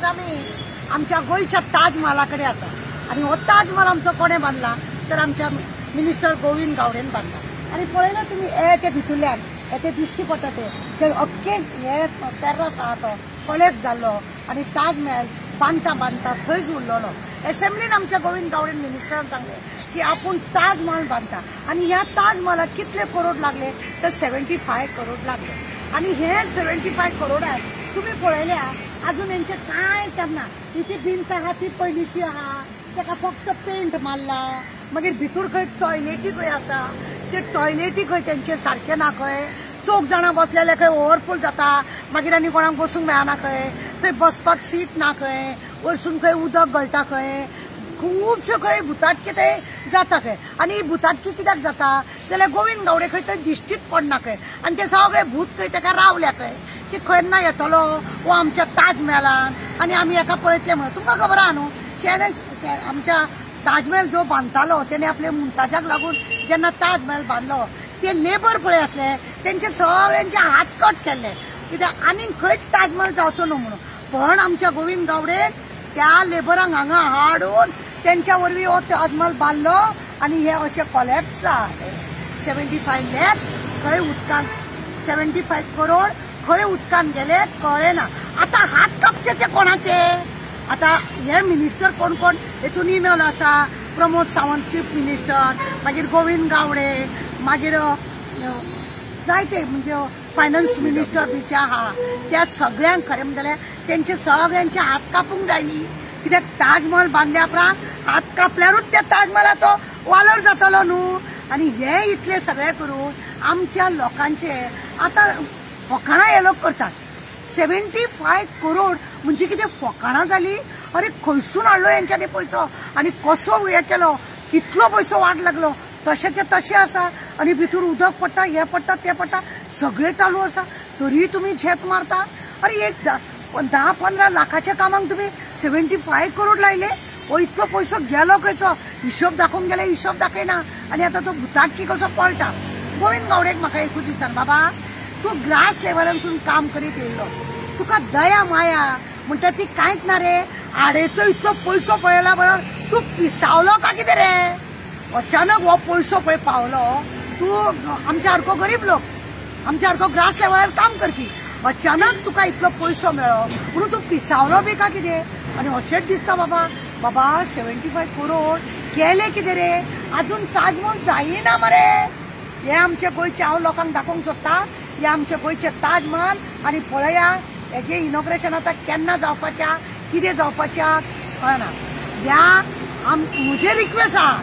आमी आमच्या गोयच्या ताजमहालाकडे आसा आणि हो ताजमहाल आमचो कोणे बांधला तर आमच्या मिनिस्टर गोविंद गावडेन बांधला। आणि पळयला तुम्ही ते भितुरल्यान ते दिश्टी पडटा ते अख्खे हे टेरस आहा तो कॉलेज जाल्लो आणि ताजमहल बांदता बांदता थंयच उरलेलो। असेंब्लीन आमच्या गोविंद गावडेन मिनिस्टरान सांगले की आपण ताजमहल बांधता आणि ह्या ताजमहलाक कितले करोड लागले तर 75 करोड लागले। आणि हे 75 करोडात तुम्ही पळयल्या अजून यांचे काय करना ती भिंत आहा ती पयलीची आहा ताका फक्त पेंट मारला। मागीर भितूर खंय टॉयलेटी खंय आसा ते टॉयलेटी खंय त्यांचे सारखे ना खंय चौग जाणां बसलेले खंय ओव्हरफूल जाता मागीर आनी कोणाक बसूंक मेळना खंय थंय बसपाक सीट ना खंय वयरसून खंय उदक गळटा खंय खूबशे खंय भुताटकी थंय जाता खंय। आणि ही भुताटकी कित्याक जाता जाल्यार गोविंद गावडे खंय थंय दिश्टीच पडना खंय आणि ते सगळे भूत खंय ताका रावल्या खंय की खंय येतलो वो आमच्या ताजमहलान आणि आमी एका पळयतले म्हणून तुमकां खबर आहा न्हू आमच्या ताजमहल जो बांदतालो त्याने आपल्या मुमताजाक लागून जेन्ना ताजमहल बांदलो ते लेबर पळय आसले त्यांचे सगळ्यांचे हात कट केल्ले कित्याक आनीक खंयच ताजमहल जावचो न्हू म्हणून। पण आमच्या गोविंद गावडेन त्या लेबरांक हांगा हाडून त्यांच्या वरवीं हो ताजमहल बांदलो आणि हे अशें कॉलेप्स जाले। 75 लॅख खंय उदकान 75 करोड खंय उदकान गेले कळ्ळेना। आता हात कापचे ते कोणाचे आता हे मिनिस्टर कोण कोण हेतून इनल आसा प्रमोद सावंत चीफ मिनिस्टर मागीर गोविंद गावडे मागीर जायते म्हणजे फायनान्स मिनिस्टर बीचे आहा त्या सगळ्यांक खरें म्हणटलें तेंचे सगळ्यांचे हात कापूंक जाय न्ही कित्याक ताजमहल बांदल्या उपरांत हात कापल्यारूच त्या ताजमहलाचो वालोर जातलो न्हू। आणि हे इतले सगळे करून आमच्या लोकांचे आता फकाणां हे लोक करतात 75 करोड म्हणजे कितें फकाणां जाली। अरे खंयसून हाडलो यांच्यानी पैसो आणि कसो हे केलो कितलो पैसो वाट लागलो तशेचे तशें आसा आणि भितूर उदक पडटा हे पडटा ते पडटा सगळे चालू आसा तरी तुम्ही झेप मारता। अरे एक 10-15 लाखाच्या कामाक तुम्ही 75 करोड लायले हो इतलो पैसो गेलो खंयचो हिशोब दाखोवंक गेले हिशोब दाखयना आणि आता तो भुताटकी कसो पळटा। गोविंद गावडेक म्हाका एकूच विचार बाबा तू ग्रास लेवलांसून काम करीत येयलो तुका दया माया म्हणटा ती कांयच ना रे आडेचो इतलो पैसो पळयला बरोबर तू पिसावलो का कितें रे अचानक हो पैसो पळय पावलो तू आमच्या सारको गरीब लोक आमच्या सारको ग्रास लेवलार काम करपी अचानक तुका इतलो पैसो मेळ्ळो म्हणून तू पिसावलो बी का कितें आणि अशेंच दिसता बाबा 75 करोड केले कितें रे अजून ताजमहल जायना मरे। हे आमच्या गोंयचे हांव लोकांक दाखोवंक सोदता हे आमचे गोंयचे ताजमहल आणि पळया हेजे इनॉग्रेशन आता केन्ना जावपाच्या कितें जावपाच्या कळना। ह्या म्हजे रिक्वेस्ट आहा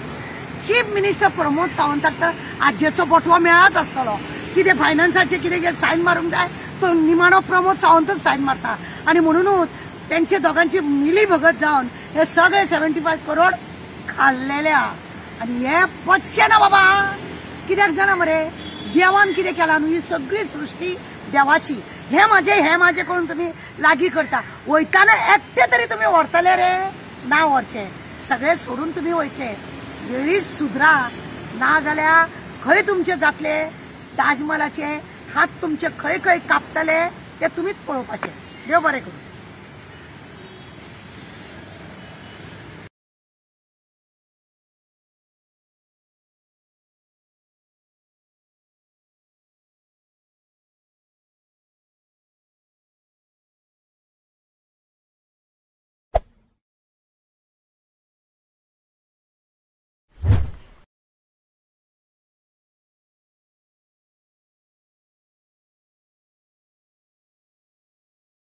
चीफ मिनिस्टर प्रमोद सावंताक तर आजेचो बटवो मेळाच आसतलो कितें फायनान्साचे कितें सायन मारूंक जाय तो निमाणो प्रमोद सावंतच सायन मारता आणि म्हणूनच त्यांचे दोगांची मिली भगत जावन हे सगळे 75 करोड खाल्लेले आहा आणि हे पच्चे ना बाबा कित्याक जाणा मरे देवान कितें केलां न्हू ही सगळी सृश्टी देवाची हे माझे करून तुम्ही लागी करता वयताना एकटे तरी तुम्ही व्हरतले रे ना व्हरचे सगळे सोडून तुम्ही वयतले वेळीच सुधरा ना जाल्यार खंय तुमचे जातले ताजमहलाचे हात तुमचे खंय खंय कापतले ते तुम्हीच पळोवपाचे। देव बरें करूं।